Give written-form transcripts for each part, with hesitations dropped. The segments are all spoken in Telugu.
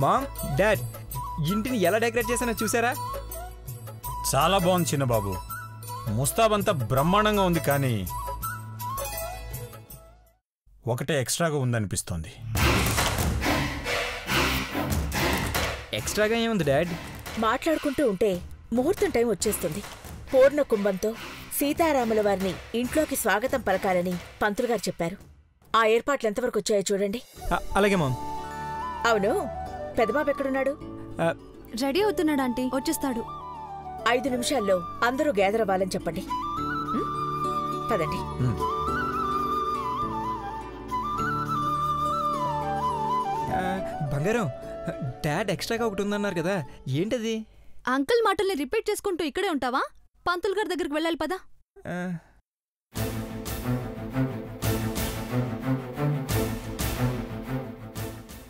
మామ్, డాడ్, ఇంటిని ఎలా డెకరేట్ చేశానో చూసారా? చాలా బాగుంది చిన్నబాబు. ముస్తాబంతా బ్రహ్మాండంగా ఉంది, కానీ ఒకటే ఎక్స్ట్రాగా ఉందనిపిస్తోంది. ఎక్స్ట్రాగా ఏముంది డాడ్? మాట్లాడుకుంటూ ఉంటే ముహూర్తం టైం వచ్చేస్తుంది. పూర్ణ కుంభంతో సీతారాముల వారిని ఇంట్లోకి స్వాగతం పలకాలని పంతులు గారు చెప్పారు. ఆ ఏర్పాట్లు ఎంతవరకు వచ్చాయో చూడండి. అలాగే మామ్. అవును, పెద్దబాబు ఎక్కడున్నాడు? రెడీ అవుతున్నాడు ఆంటీ, వచ్చేస్తాడు. 5 నిమిషాల్లో అందరూ గ్యాదర్ అవ్వాలని చెప్పండి. పదండి. బంగారం, డాడ్ ఎక్స్ట్రాగా ఒకటి ఉందన్నారు కదా, ఏంటది? అంకుల్ మాటల్ని రిపీట్ చేసుకుంటూ ఇక్కడే ఉంటావా? పంతులు గారి దగ్గరికి వెళ్ళాలి పదా.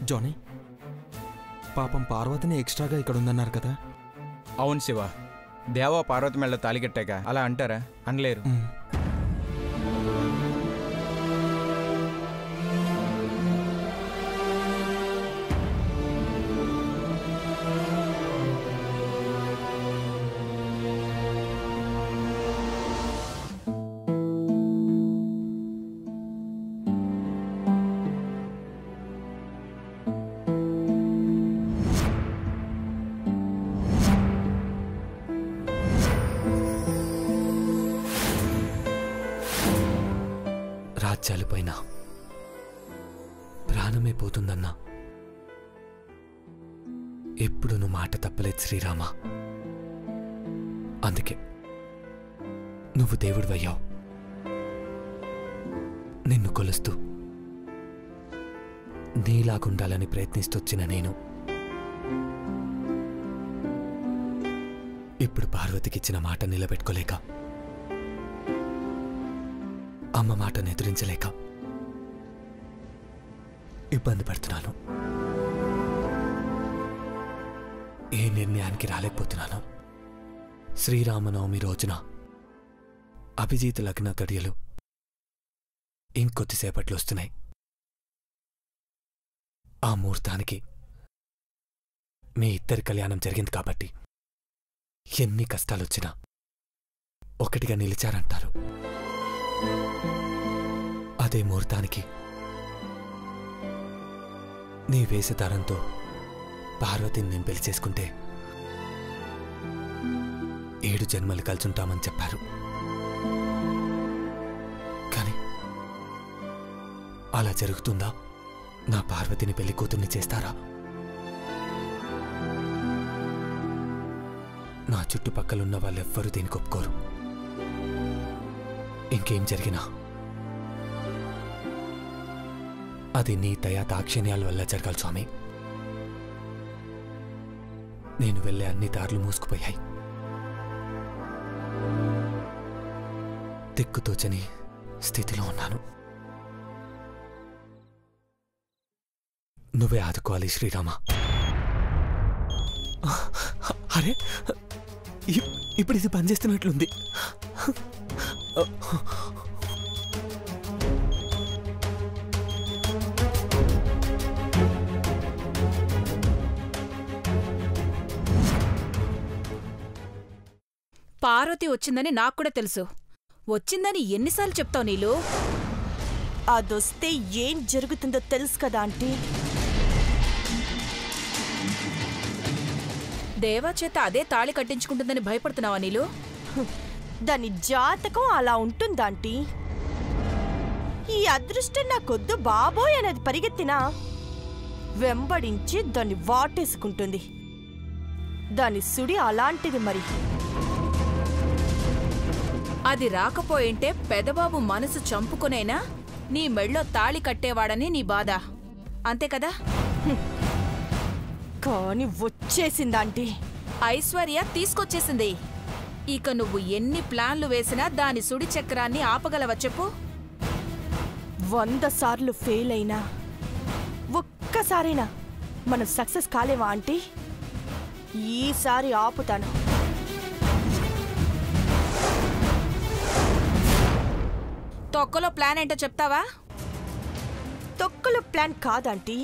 జానీ, పాపం పార్వతిని ఎక్స్ట్రాగా ఇక్కడ ఉందన్నారు కదా? అవును శివ, దేవా పార్వతి మెళ్ళ తాలిగట్టాక అలా అంటారా? అనలేరు. రాజ్యాలపైన ప్రాణమే పోతుందన్నా ఎప్పుడు నువ్వు మాట తప్పలేదు శ్రీరామ. అందుకే నువ్వు దేవుడివయ్యావు. నిన్ను కొలుస్తూ నీలాగుండాలని ప్రయత్నిస్తొచ్చిన నేను ఇప్పుడు పార్వతికిచ్చిన మాట నిలబెట్టుకోలేక, అమ్మ మాటను ఎదిరించలేక ఇబ్బంది పడుతున్నాను. ఏ నిర్ణయానికి రాలేకపోతున్నాను. శ్రీరామనవమి రోజున అభిజిత్ లగ్న గడియలు ఇంకొద్దిసేపట్లో వస్తున్నాయి. ఆ ముహూర్తానికి మీ ఇద్దరి కళ్యాణం జరిగింది కాబట్టి ఎన్ని కష్టాలొచ్చినా ఒకటిగా నిలిచారంటారు. అదే ముహూర్తానికి నీ వేషధారంతో పార్వతిని నేను పెళ్లి చేసుకుంటే 7 జన్మలు కలిసుంటామని చెప్పారు. కానీ అలా జరుగుతుందా? నా పార్వతిని పెళ్లి కూతుర్ని చేస్తారా? నా చుట్టుపక్కలున్న వాళ్ళెవ్వరూ దీనికి ఒప్పుకోరు. ఇంకేం జరిగినా అది నీ దయా దాక్షిణ్యాల వల్ల జరగాలి స్వామి. నేను వెళ్ళే అన్ని దారులు మూసుకుపోయాయి. దిక్కుతోచని స్థితిలో ఉన్నాను. నువ్వే ఆదుకోవాలి శ్రీరామ. అరే, ఇప్పుడు ఇది పనిచేస్తున్నట్లుంది. పార్వతి వచ్చిందని నాక్కూడా తెలుసు. వచ్చిందని ఎన్నిసార్లు చెప్తావు నీలు? అదొస్తే ఏం జరుగుతుందో తెలుసు కదా ఆంటీ. దేవా చేత అదే తాళి కట్టించుకుంటుందని భయపడుతున్నావా నీలు? దాని జాతకం అలా ఉంటుందాంటీ. ఈ అదృష్టం నాకొద్దు బాబోయ్ అనేది పరిగెత్తినా వెంబడించి దాన్ని వాటేసుకుంటుంది. దాని సుడి అలాంటిది. మరి అది రాకపోయింటే పెదబాబు మనసు చంపుకునేనా నీ మెళ్ళో తాళి కట్టేవాడని నీ బాధ, అంతే కదా? కాని వచ్చేసిందాంటీ. ఐశ్వర్య తీసుకొచ్చేసింది. ఇక నువ్వు ఎన్ని ప్లాన్లు వేసినా దాని సుడి చక్రాన్ని ఆపగలవా చెప్పు? 100 సార్లు ఫెయిల్ అయినా ఒక్కసారైనా మనం సక్సెస్ కాలేవా ఆంటీ? ఈసారి ఆపుతాను. తొక్కలో ప్లాన్ ఏంటో చెప్తావా? తొక్కలో ప్లాన్ కాదంటీ,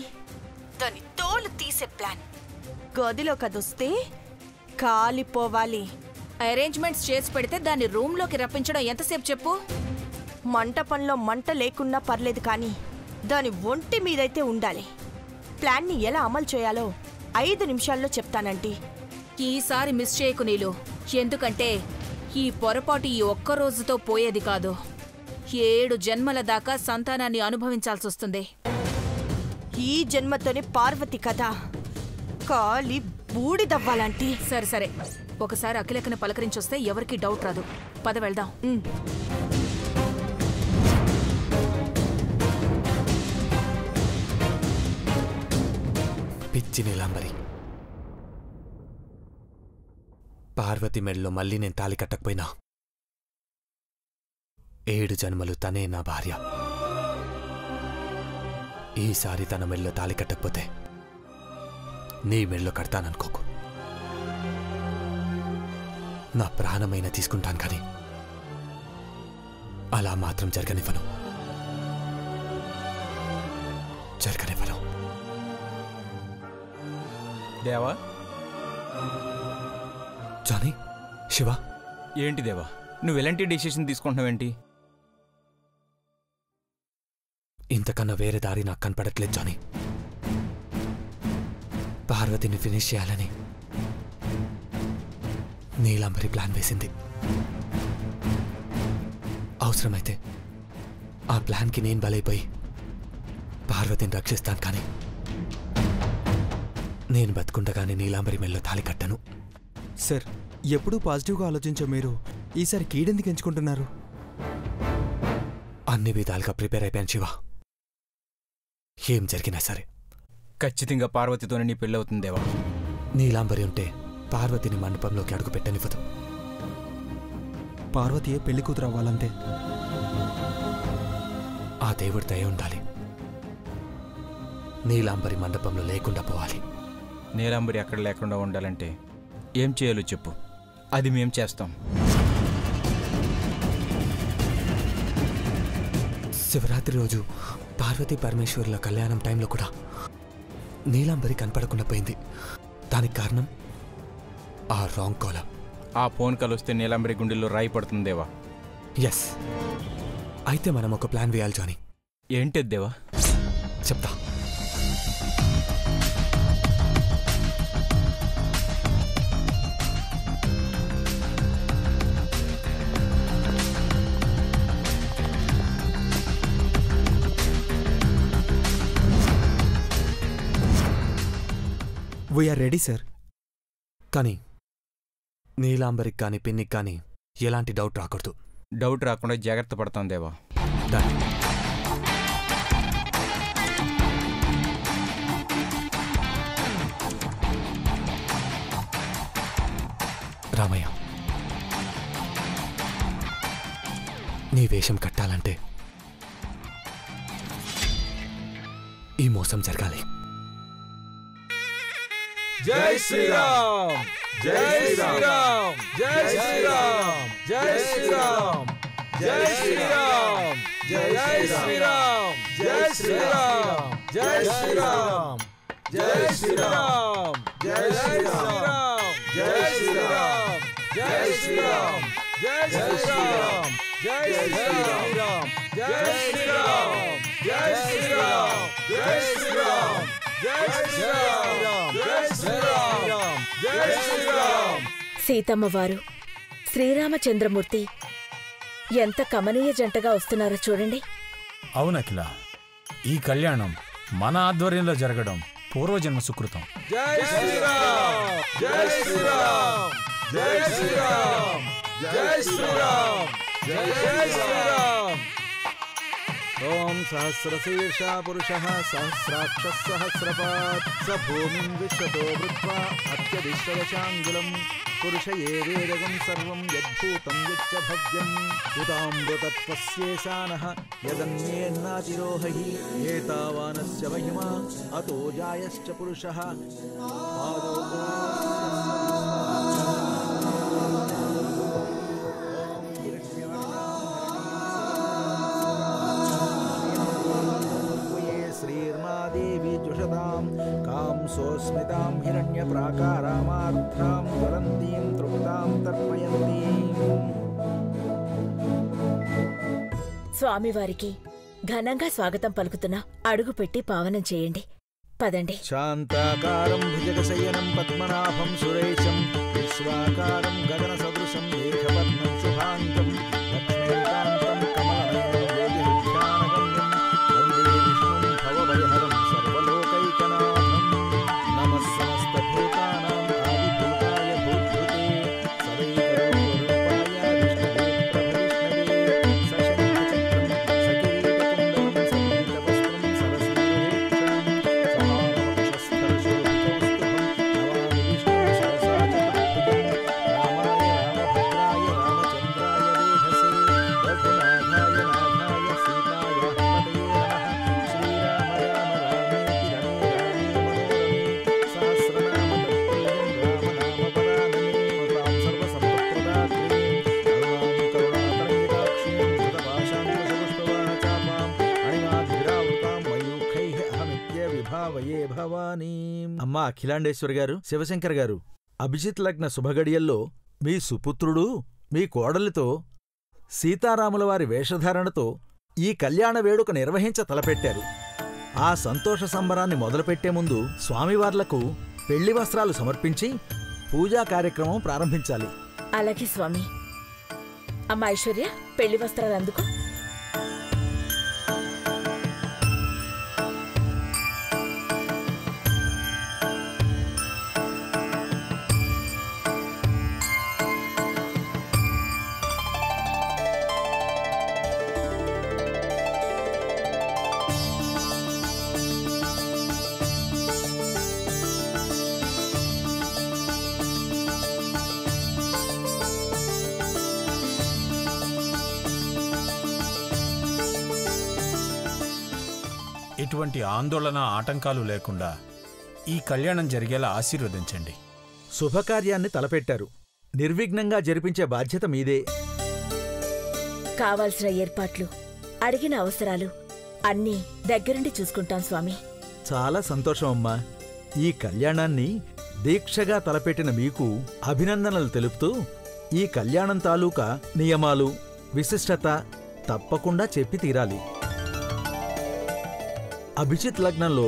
దాని తోలు తీసే ప్లాన్. గదిలో కదొస్తే కాలిపోవాలి. అరేంజ్మెంట్స్ చేసి పెడితే దాన్ని రూమ్లోకి రప్పించడం ఎంతసేపు చెప్పు? మంటపంలో మంట లేకున్నా పర్లేదు కానీ దాని ఒంటి మీదైతే ఉండాలి. ప్లాన్ని ఎలా అమలు చేయాలో 5 నిమిషాల్లో చెప్తానంటీ. ఈసారి మిస్ చేయకు నీలు. ఎందుకంటే ఈ పొరపాటు ఈ ఒక్క రోజుతో పోయేది కాదు. 7 జన్మల దాకా సంతానాన్ని అనుభవించాల్సొస్తుంది. ఈ జన్మతోనే పార్వతి కథ కాలి బూడిదవ్వాలంటీ. సరే సరే, ఒకసారి అఖిలకని పలకరించొస్తే ఎవరికి డౌట్ రాదు. పద వెళ్దాం. పిచ్చి నీలాంబరి, పార్వతి మెడలో మళ్ళీ నేను తాళి కట్టకపోయినా 7 జన్మలు తనే నా భార్య. ఈసారి తన మెడలో తాళి కట్టకపోతే నీ మెడలో కడతాననుకోకు. నా ప్రాణమైన తీసుకుంటాను కానీ అలా మాత్రం జరగనివ్వను. దేవా, జానీ, శివ, ఏంటి దేవా నువ్వు ఎలాంటి డెసిషన్ తీసుకుంటున్నావేంటి? ఇంతకన్నా వేరే దారి నాకు కనపడట్లేదు జానీ. పార్వతిని ఫినిష్ చేయాలని నీలాంబరి ప్లాన్ వేసింది. అవసరమైతే ఆ ప్లాన్కి నేను బలైపోయి పార్వతిని రక్షిస్తాను, కానీ నేను బతుకుండగానే నీలాంబరి మెల్లో తాళి కట్టను. సార్, ఎప్పుడూ పాజిటివ్గా ఆలోచించే మీరు ఈసారి కీడెందుకు ఎంచుకుంటున్నారు? అన్ని విధాలుగా ప్రిపేర్ అయిపోయాను శివ. ఏం జరిగినా సరే ఖచ్చితంగా పార్వతితోనే నీ పెళ్ళవుతుంది దేవా. నీలాంబరి ఉంటే పార్వతిని మండపంలోకి అడుగు పెట్టనివ్వదు. పార్వతియే పెళ్లి కూతురు అవ్వాలంతే. ఆ దేవుడి దయ ఉండాలి. నీలాంబరి మండపంలో లేకుండా పోవాలి. నీలాంబరి అక్కడ లేకుండా ఉండాలంటే ఏం చేయాలో చెప్పు, అది మేం చేస్తాం. శివరాత్రి రోజు పార్వతీ పరమేశ్వరుల కళ్యాణం టైంలో కూడా నీలాంబరి కనపడకుండా పోయింది. దానికి కారణం ఆ రాంగ్ కాల్. ఆ ఫోన్ కాల్ వస్తే నీలాంబరి గుండెల్లో రాయి పడుతుంది దేవా. ఎస్, అయితే మనం ఒక ప్లాన్ వేయాలి జానీ. ఏంటి దేవా? చెప్తా. We are ready sir. కానీ నీలాంబరికి కానీ పిన్నికి కానీ ఎలాంటి డౌట్ రాకూడదు. డౌట్ రాకుండా జాగ్రత్త పడతాం దేవా. రామయ్య, నీ వేషం కట్టాలంటే ఈ మోసం జరగాలి. జై శ్రీరామ్, జై శ్రీరామ్, జై శ్రీరామ్, జై శ్రీరామ్, జై శ్రీరామ్, జై శ్రీరామ్, జై శ్రీరామ్, జై శ్రీరామ్, జై శ్రీరామ్, జై శ్రీరామ్, జై శ్రీరామ్, జై శ్రీరామ్, జై శ్రీరామ్, జై శ్రీరామ్, జై శ్రీరామ్, జై శ్రీరామ్, జై శ్రీరామ్, జై శ్రీరామ్, జై శ్రీరామ్, జై శ్రీరామ్. సీతమ్మవారు, శ్రీరామచంద్రమూర్తి ఎంత కమనీయ జంటగా వస్తున్నారో చూడండి. అవునఖిల, ఈ కళ్యాణం మన ఆధ్వర్యంలో జరగడం పూర్వజన్మ సుకృతం. జై శ్రీరామ్, జై శ్రీరామ్, జై శ్రీరామ్, జై శ్రీరామ్, జై శ్రీరామ్. ఓం సహస్రశీర్ష పురుషః సహస్రాక్ష సహస్రపాత్ స భూమిం విశ్వతో వృత్వా అత్యధిష్టదశాంగులం పురుష ఏ వేదగం సర్వం యద్భూతం యచ్చ భవ్యం ఉతామృతత్వస్యేషానః యదన్యేన్నాతిరోహి ఏతావానస్య మహిమా అతో జాయశ్చ పురుషః ఆదో శ్రీర్మాదేవి జుషతాం కాం స్మితాం హిరణ్య ప్రాకారామార్థాం జ్వలంతీం తృప్తాం తర్పయంతీం. స్వామివారికి ఘనంగా స్వాగతం పలుకుతున్నా అడుగుపెట్టి పావనం చేయండి. పదండి. శాంతాకారం భుజగశయనం పద్మనాభం సురేశం విశ్వాకారం గగన సదృశం మేఘవర్ణం శుభాంగం లక్ష్మీకాంతం కమలనయనం జ్యోతిరుధ్యానగమ్యం వందే విష్ణుం భవభయహరం సర్వలోకైకనాథం. నమః సమస్తభూతానాం ఆదిభూతాయ భూతృతే సదైకరూపాయ విష్ణవే ప్రభవిష్ణవే సశంఖచక్రం సకిరీటకుండలం సంగీతవస్త్రం సరసిరుహేక్షణం అమ్మా అఖిలాండేశ్వరి గారు, శివశంకర్ గారు, అభిజిత్ లగ్న శుభగడియల్లో మీ సుపుత్రుడు మీ కోడలితో సీతారాముల వారి వేషధారణతో ఈ కళ్యాణ వేడుక నిర్వహించ తలపెట్టారు. ఆ సంతోష సంబరాన్ని మొదలుపెట్టే ముందు స్వామివార్లకు పెళ్లి వస్త్రాలు సమర్పించి పూజా కార్యక్రమం ప్రారంభించాలి. అలాగే స్వామి. అమ్మా ఐశ్వర్య, పెళ్లి వస్త్రాలు అందుకో. ఎటువంటి ఆందోళన ఆటంకాలు లేకుండా ఈ కళ్యాణం జరిగేలా ఆశీర్వదించండి. శుభకార్యాన్ని తలపెట్టారు. నిర్విఘ్నంగా జరిపించే బాధ్యత మీదే. కావాల్సిన ఏర్పాట్లు, అడిగిన అవసరాలు అన్నీ దగ్గరుండి చూసుకుంటాం స్వామి. చాలా సంతోషం అమ్మా. ఈ కళ్యాణాన్ని దీక్షగా తలపెట్టిన మీకు అభినందనలు తెలుపుతూ ఈ కళ్యాణం తాలూకా నియమాలు, విశిష్టత తప్పకుండా చెప్పి తీరాలి. అభిజిత్ లగ్నంలో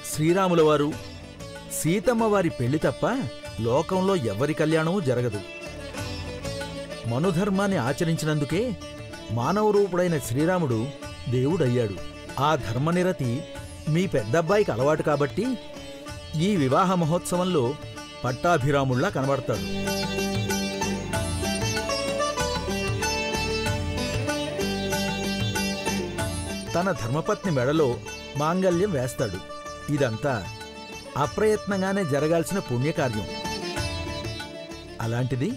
శ్రీరాముల వారు సీతమ్మ వారి పెళ్లి తప్ప లోకంలో ఎవ్వరి కళ్యాణమూ జరగదు. మనుధర్మాన్ని ఆచరించినందుకే మానవ రూపుడైన శ్రీరాముడు దేవుడయ్యాడు. ఆ ధర్మనిరతి మీ పెద్దబ్బాయికి అలవాటు కాబట్టి ఈ వివాహ మహోత్సవంలో పట్టాభిరాముళ్లా కనబడతాడు. తన ధర్మపత్ని మెడలో మాంగల్యం వేస్తాడు. ఇదంతా అప్రయత్నంగానే జరగాల్సిన పుణ్యకార్యం. అలాంటిది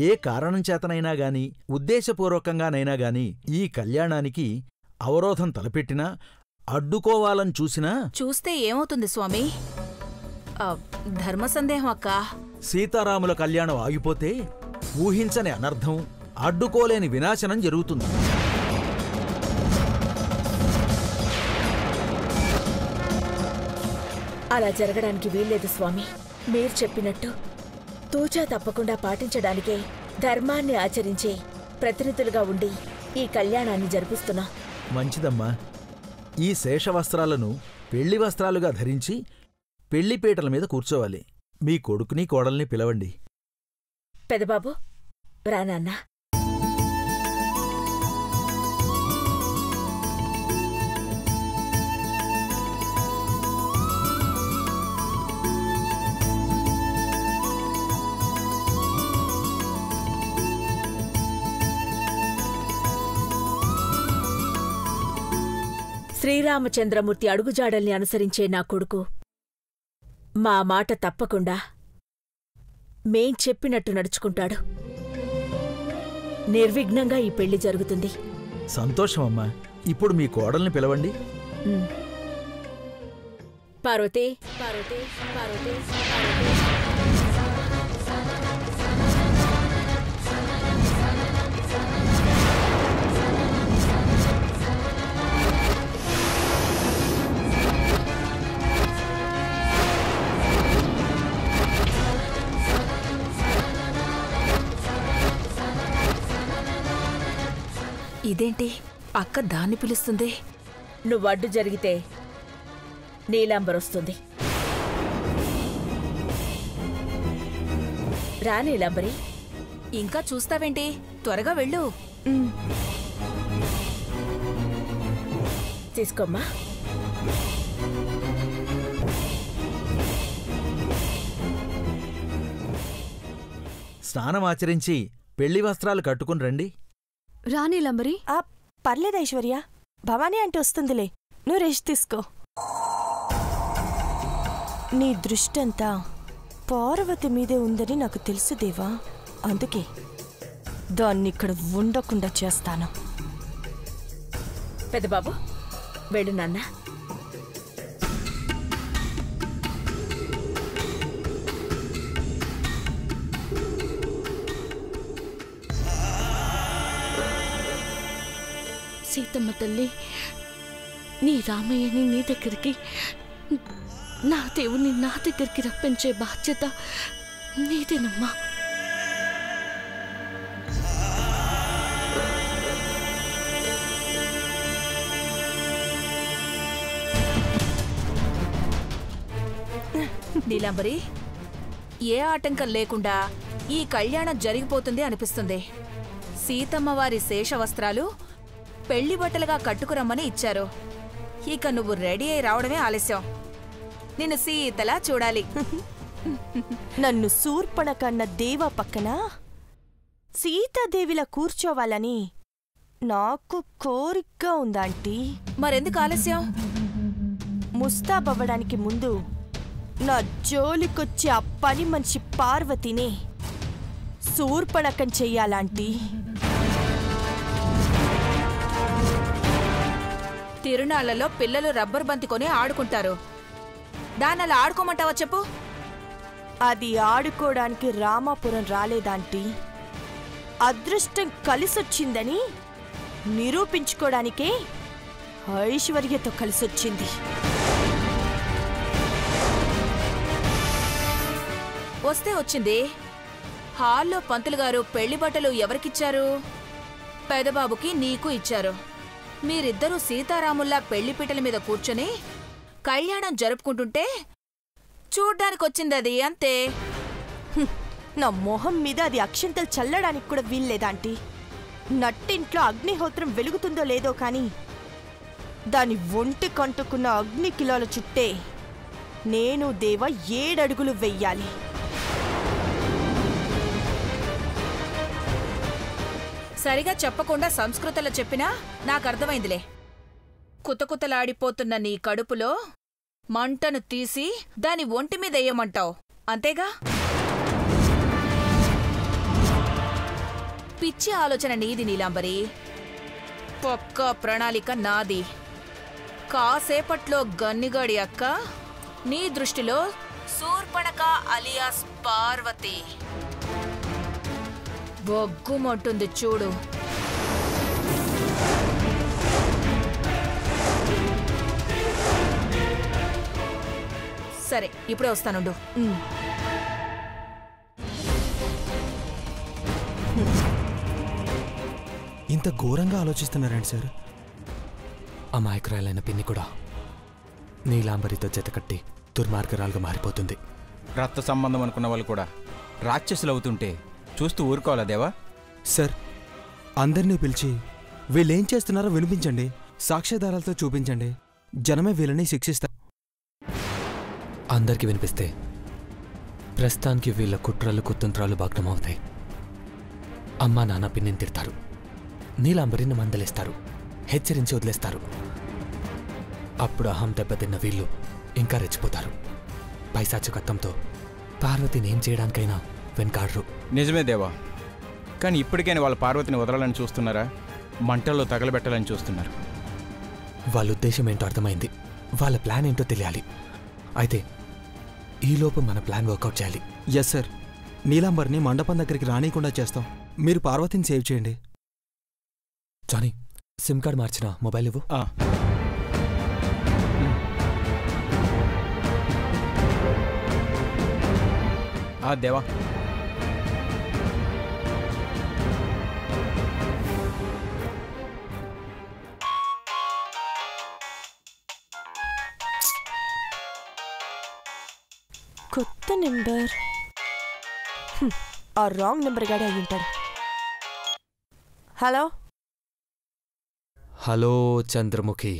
ఏ కారణం చేతనైనా గాని, ఉద్దేశపూర్వకంగానైనా గాని ఈ కళ్యాణానికి అవరోధం తలపెట్టినా, అడ్డుకోవాలని చూస్తే ఏమవుతుంది స్వామి? ధర్మ సందేహం అక్క. సీతారాముల కళ్యాణం ఆగిపోతే ఊహించని అనర్థం, అడ్డుకోలేని వినాశనం జరుగుతుంది. అలా జరగడానికి వీల్లేదు స్వామి. మీరు చెప్పినట్టు తూచా తప్పకుండా పాటించడానికే ధర్మాన్ని ఆచరించే ప్రతినిధులుగా ఉండి ఈ కళ్యాణాన్ని జరిపిస్తున్నాం. మంచిదమ్మా. ఈ శేషవస్త్రాలను పెళ్లి వస్త్రాలుగా ధరించి పెళ్లిపీటల మీద కూర్చోవాలి. మీ కొడుకుని కోడల్ని పిలవండి. పెదబాబు రానాన్నా. శ్రీరామచంద్రమూర్తి అడుగుజాడల్ని అనుసరించే నా కొడుకు మా మాట తప్పకుండా మేం చెప్పినట్టు నడుచుకుంటాడు. నిర్విఘ్నంగా ఈ పెళ్లి జరుగుతుంది. సంతోషమమ్మా. ఇప్పుడు మీ కోడల్ని పిలవండి. పార్వతి, పార్వతి, పార్వతి, పార్వతి. ఇదేంటి అక్క దాన్ని పిలుస్తుంది? నువ్వు అడ్డు జరిగితే నీలాంబర్ వస్తుంది. రా నీలాంబరి. ఇంకా చూస్తావేంటి? త్వరగా వెళ్ళు. తీసుకోమ్మా. స్నానమాచరించి పెళ్లి వస్త్రాలు కట్టుకుని రండి. రానీలంబరి. పర్లేదు ఐశ్వర్య, భవానీ అంటే వస్తుందిలే, నువ్వు రెస్ట్ తీసుకో. నీ దృష్టంతా పార్వతి మీదే ఉందని నాకు తెలుసు దేవా, అందుకే దాన్నిక్కడ ఉండకుండా చేస్తాను. పెద్దబాబు వెళ్ళు నాన్న. సీతమ్మ తల్లి, నీ రామయ్యని నీ దగ్గరికి, నా దేవుని నా దగ్గరికి రప్పించే బాధ్యత నీదేనమ్మా. నీలాంబరి, ఏ ఆటంకం లేకుండా ఈ కళ్యాణం జరిగిపోతుంది అనిపిస్తుంది. సీతమ్మవారి శేషవస్త్రాలు పెళ్లి బట్టలుగా కట్టుకురమ్మని ఇచ్చారు. ఇక నువ్వు రెడీ అయి రావడమే ఆలస్యం. నిన్ను సీతలా చూడాలి. నన్ను శూర్పణ కన్న దేవ పక్కన సీతాదేవిలా కూర్చోవాలని నాకు కోరికగా ఉందాంటీ. మరెందుకు ఆలస్యం? ముస్తాబవ్వడానికి ముందు నా జోలికొచ్చే ఆ పని మనిషి పార్వతిని శూర్పణకం చెయ్యాలాంటీ. తిరునాళ్లలో పిల్లలు రబ్బర్ బంతి కొని ఆడుకుంటారు. దాన్నలా ఆడుకోమంటావా చెప్పు? అది ఆడుకోవడానికి రామాపురం రాలేదాంటీ. అదృష్టం కలిసొచ్చిందని నిరూపించుకోవడానికే ఐశ్వర్యతో కలిసొచ్చింది. వస్తే వచ్చింది. హాల్లో పంతులుగారు పెళ్లి బట్టలు ఎవరికిచ్చారు? పెదబాబుకి నీకు ఇచ్చారు. మీరిద్దరూ సీతారాముల్లా పెళ్లిపీటల మీద కూర్చొని కళ్యాణం జరుపుకుంటుంటే చూడ్డానికొచ్చిందది, అంతే. నా మొహం మీద అది అక్షంతలు చల్లడానికి కూడా వీల్లేదాంటీ. నట్టింట్లో అగ్నిహోత్రం వెలుగుతుందో లేదో కాని దాని ఒంటి కంటుకున్న అగ్ని కిలోల చుట్టే నేను దేవ 7 అడుగులు వెయ్యాలి. సరిగా చెప్పకుండా సంస్కృతంలో చెప్పినా నాకర్థమైందిలే. కుతకుతలాడిపోతున్న నీ కడుపులో మంటను తీసి దాని ఒంటి మీద వేయమంటావు, అంతేగా? పిచ్చి ఆలోచన నీది నీలాంబరి. పక్కా ప్రణాళిక నాది. కాసేపట్లో గన్నిగాడి అక్క నీ దృష్టిలో శూర్పణక అలియాస్ పార్వతి. బొగ్గుమంటుంది చూడు. సరే, ఇప్పుడే వస్తానుండు. ఇంత ఘోరంగా ఆలోచిస్తున్నారండి సార్? అమాయకురాలైన పిన్ని కూడా నీలాంబరితో జతకట్టి దుర్మార్గరాలుగా మారిపోతుంది. రక్త సంబంధం అనుకున్న వాళ్ళు కూడా రాక్షసులు అవుతుంటే చూస్తూ ఊరుకోవాలా దేవా? సార్, అందరినీ పిలిచి వీళ్ళేం చేస్తున్నారో వినిపించండి, సాక్ష్యాధారాలతో చూపించండి. జనమే వీళ్ళని శిక్షిస్తారు. అందరికీ వినిపిస్తే ప్రస్తుతానికి వీళ్ళ కుట్రలు కుతంత్రాలు భగ్నమవుతాయి. అమ్మా నాన్న పిన్నిని తిడతారు, నీలాంబరిని మందలిస్తారు, హెచ్చరించి వదిలేస్తారు. అప్పుడు అహం దెబ్బతిన్న వీళ్ళు ఇంకా రెచ్చిపోతారు. పైశాచికత్వంతో పార్వతిని ఏం చేయడానికైనా వెనకాడరు. నిజమే దేవా, కానీ ఇప్పటికైనా వాళ్ళ పార్వతిని వదలాలని చూస్తున్నారా? మంటల్లో తగలబెట్టాలని చూస్తున్నారు. వాళ్ళ ఉద్దేశం ఏంటో అర్థమైంది, వాళ్ళ ప్లాన్ ఏంటో తెలియాలి. అయితే ఈలోపు మన ప్లాన్ వర్కౌట్ చేయాలి. ఎస్ సార్, నీలాంబర్ని మండపం దగ్గరికి రానియకుండా చేస్తాం. మీరు పార్వతిని సేవ్ చేయండి. జానీ, సిమ్ కార్డ్ మార్చిన మొబైల్ ఇవ్వు. దేవా, కొత్త నెంబర్. ఆ రాంగ్ నెంబర్ గాడే అయి ఉంటాడు. Hello hello Chandramukhi.